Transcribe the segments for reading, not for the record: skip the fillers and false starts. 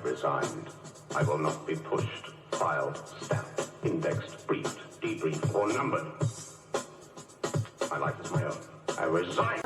Resigned. I will not be pushed, filed, stamped, indexed, briefed, debriefed, or numbered. My life is my own. I resign.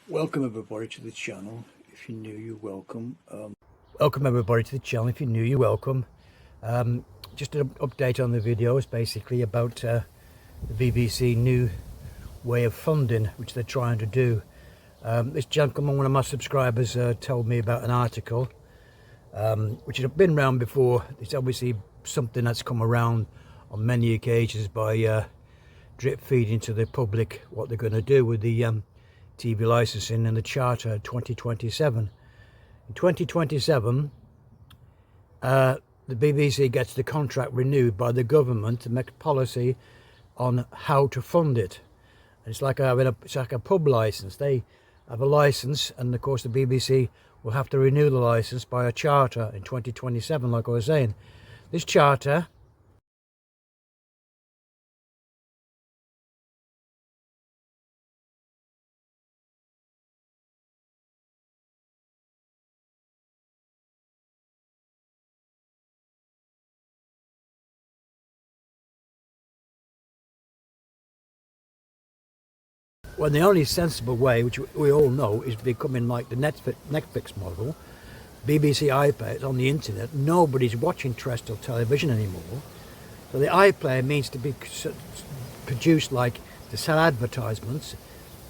Welcome everybody to the channel. If you're new, you're welcome. Welcome everybody to the channel. If you're new, you're welcome. Just an update on the videos, basically about the BBC new way of funding, which they're trying to do. This gentleman, one of my subscribers, told me about an article which has been around before. It's obviously something that's come around on many occasions by drip feeding to the public what they're going to do with the TV licensing and the Charter 2027. In 2027, the BBC gets the contract renewed by the government to make policy on how to fund it. It's like it's like a pub license. They have a license, and of course the BBC will have to renew the license by a charter in 2027, like I was saying. This charter well, the only sensible way, which we all know, is becoming like the Netflix model. BBC iPlayer is on the internet. Nobody's watching terrestrial television anymore. So the iPlayer means to be produced like to sell advertisements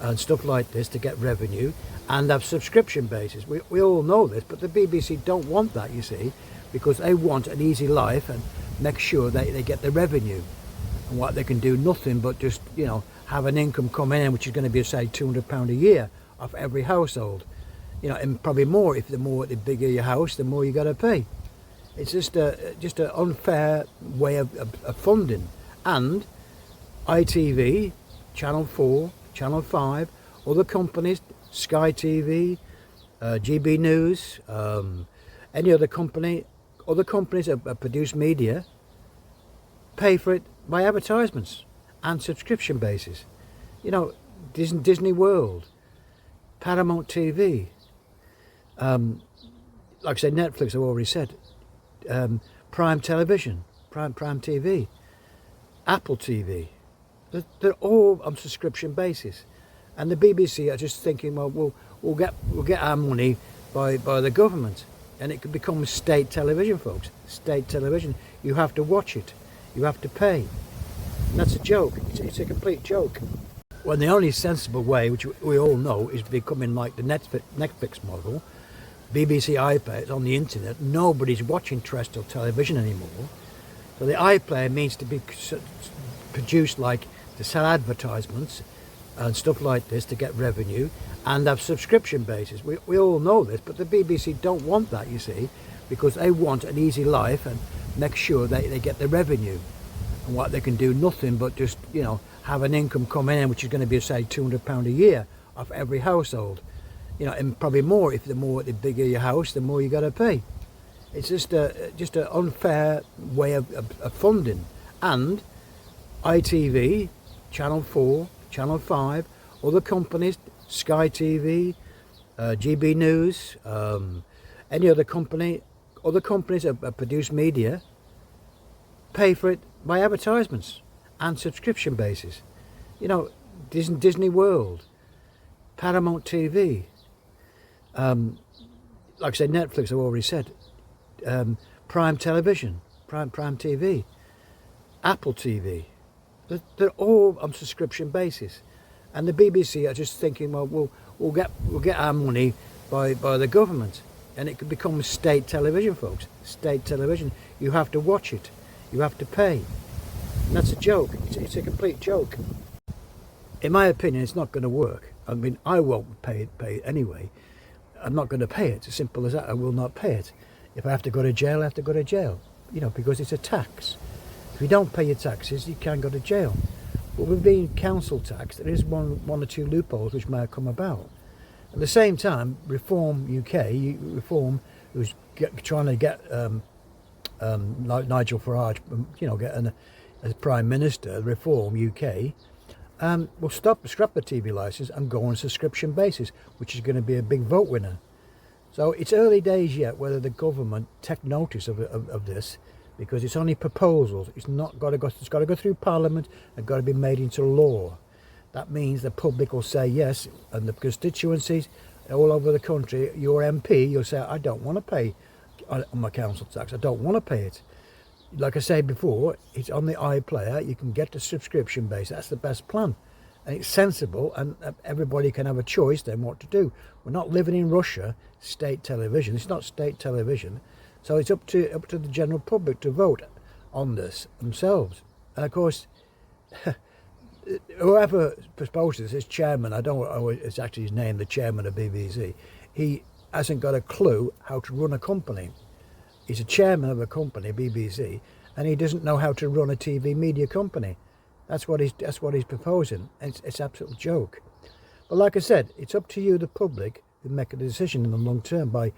and stuff like this to get revenue and have subscription basis. We all know this, but the BBC don't want that, you see, because they want an easy life and make sure they get the revenue. And what they can do, nothing but just, you know, have an income coming in, which is going to be, say, £200 a year off every household. You know, and probably more. If the bigger your house, the more you got to pay. It's just an unfair way of funding. And ITV, Channel 4, Channel 5, other companies, Sky TV, GB News, any other company, other companies that produce media, pay for it by advertisements and subscription basis. You know, Disney World, Paramount TV, like I said, Netflix, I've already said, Prime Television, Prime TV, Apple TV, they're all on subscription basis. And the BBC are just thinking, well, we'll get our money by the government, and it could become state television, folks. State television. You have to watch it. You have to pay. And that's a joke. It's a complete joke. Well, the only sensible way, which we all know, is becoming like the Netflix model. BBC iPlayer is on the internet. Nobody's watching terrestrial television anymore. So the iPlayer means to be produced like to sell advertisements and stuff like this to get revenue and have subscription basis. We all know this, but the BBC don't want that, you see, because they want an easy life and make sure they get the revenue. And what they can do, nothing but just, you know, have an income coming in, which is going to be, say, £200 a year off every household. You know, and probably more. If the bigger your house, the more you got to pay. It's just an unfair way of funding. And ITV, Channel 4, Channel 5, other companies, Sky TV, GB News, any other company, other companies that produce media, pay for it by advertisements and subscription basis. You know, Disney World, Paramount TV, like I said, Netflix, I've already said, Prime Television, Prime TV, Apple TV, they're all on subscription basis. And the BBC are just thinking, well, we'll get our money by the government, and it could become state television, folks. State television. You have to watch it. You have to pay. And that's a joke. It's a complete joke. In my opinion, it's not going to work. I mean, I won't pay it anyway. I'm not going to pay it. It's as simple as that. I will not pay it. If I have to go to jail, I have to go to jail. You know, because it's a tax. If you don't pay your taxes, you can go to jail. But with being council tax, there is one or two loopholes which may have come about. At the same time, Reform UK, Reform, who's trying to get Nigel Farage, you know, as Prime Minister, Reform UK, will scrap the TV licence and go on a subscription basis, which is going to be a big vote winner. So it's early days yet whether the government take notice of this, because it's only proposals. It's not got to go. It's got to go through Parliament and got to be made into law. That means the public will say yes, and the constituencies all over the country, your MP, you'll say, I don't want to pay on my council tax. I don't want to pay it. Like I said before, it's on the iPlayer. You can get the subscription base. That's the best plan, and it's sensible, and everybody can have a choice then what to do. We're not living in Russia, state television. It's not state television, so it's up to the general public to vote on this themselves. And of course, whoever proposed this, his chairman, I don't know, it's actually his name, the chairman of BBC, he hasn't got a clue how to run a company. He's a chairman of a company, BBC, and he doesn't know how to run a TV media company. That's what he's proposing. It's an absolute joke. But like I said, it's up to you, the public, to make a decision in the long term by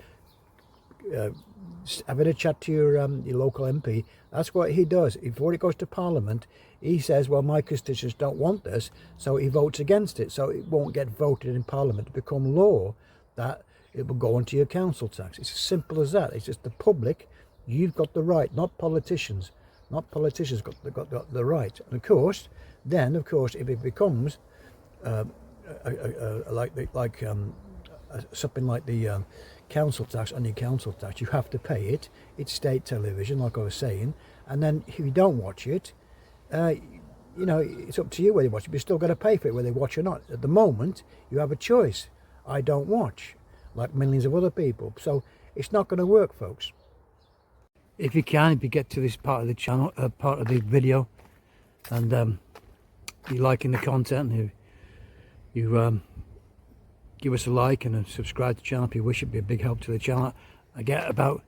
having a chat to your local MP. That's what he does. Before it goes to Parliament, he says, well, my constituents don't want this, so he votes against it. So it won't get voted in Parliament to become law that it will go onto your council tax. It's as simple as that. It's just the public. You've got the right, not politicians. Not politicians got the right. And of course, if it becomes something like the council tax, on your council tax, you have to pay it. It's state television, like I was saying. And then if you don't watch it, you know, it's up to you whether you watch it. But you're still got to pay for it, whether you watch or not. At the moment, you have a choice. I don't watch, like millions of other people. So it's not going to work, folks. If you get to this part of the channel, part of the video, and you're liking the content, you give us a like and subscribe to the channel if you wish. It'd be a big help to the channel. I get about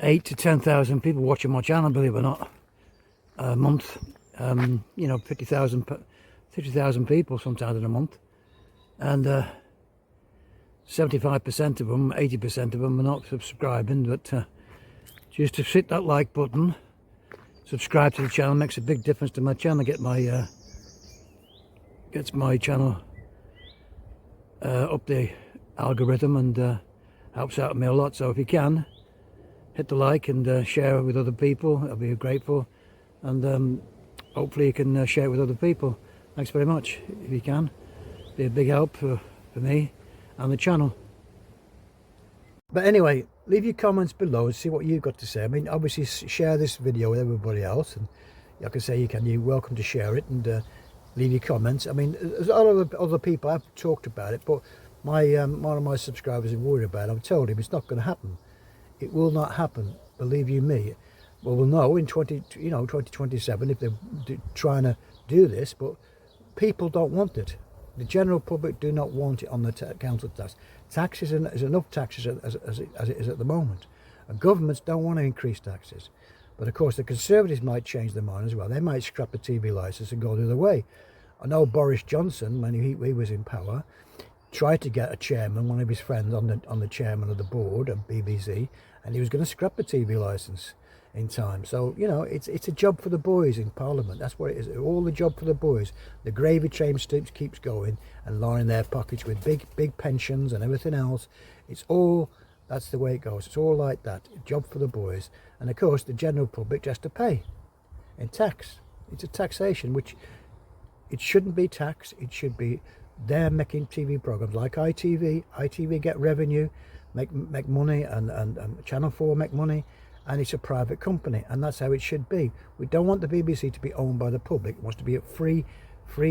8,000 to 10,000 people watching my channel, believe it or not, a month. You know, 50,000 people sometimes in a month, and 75% of them, 80% of them are not subscribing. But just to hit that like button, subscribe to the channel, makes a big difference to my channel. Gets my channel up the algorithm, and helps out me a lot. So if you can, hit the like and share it with other people. I'll be grateful, and hopefully you can share it with other people. Thanks very much. If you can, be a big help for me and the channel. But anyway, leave your comments below and see what you've got to say. I mean, obviously share this video with everybody else, and like I say, you're welcome to share it and leave your comments. I mean, there's a lot of other people have talked about it, but my one of my subscribers is worried about it. I've told him it's not going to happen. It will not happen, believe you me. Well, we'll know in 2027 if they're trying to do this, but people don't want it. The general public do not want it on the council tax. Taxes is enough taxes as it is at the moment. And governments don't want to increase taxes. But of course the Conservatives might change their mind as well. They might scrap the TV licence and go the other way. I know Boris Johnson, when he was in power, tried to get a chairman, one of his friends, on the chairman of the board of BBC, and he was going to scrap the TV licence in time. So, you know, it's a job for the boys in Parliament. That's what it is. All the job for the boys. The gravy train keeps going and lining their pockets with big pensions and everything else. It's all, that's the way it goes. It's all like that. A job for the boys. And of course the general public has to pay in tax. It's a taxation, which it shouldn't be tax. It should be, they're making TV programs like ITV get revenue, make money, and Channel 4 make money. And it's a private company, and that's how it should be. We don't want the BBC to be owned by the public. It wants to be free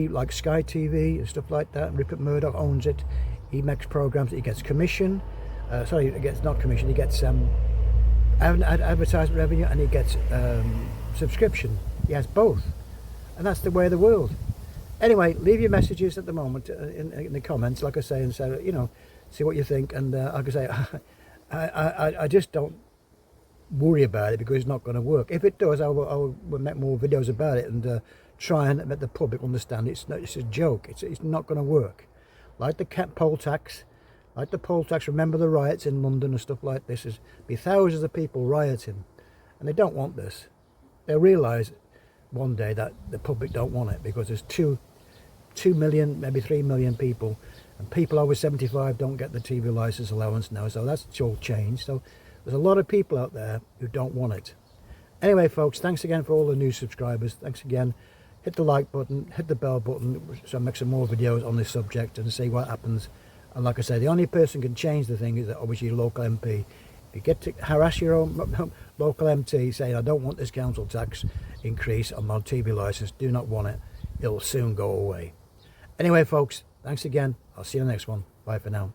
like Sky TV and stuff like that. And Rupert Murdoch owns it. He makes programs. He gets commission. Sorry, he gets not commission. He gets advertisement revenue, and he gets subscription. He has both, and that's the way of the world. Anyway, leave your messages at the moment in the comments, like I say, and say, you know, see what you think. And like I say, I just don't worry about it because it's not going to work. If it does, I will make more videos about it and try and make the public understand it's a joke. It's not going to work. Like the poll tax, remember the riots in London and stuff like this? There's be thousands of people rioting, and they don't want this. They'll realise one day that the public don't want it because there's 2 million, maybe 3 million people, and people over 75 don't get the TV licence allowance now, so that's all changed. So there's a lot of people out there who don't want it. Anyway, folks, thanks again for all the new subscribers. Thanks again. Hit the like button, hit the bell button, so I make some more videos on this subject and see what happens. And like I say, the only person who can change the thing is obviously your local MP. If you get to harass your own local MT saying, I don't want this council tax increase on my TV licence, do not want it, it'll soon go away. Anyway, folks, thanks again. I'll see you in the next one. Bye for now.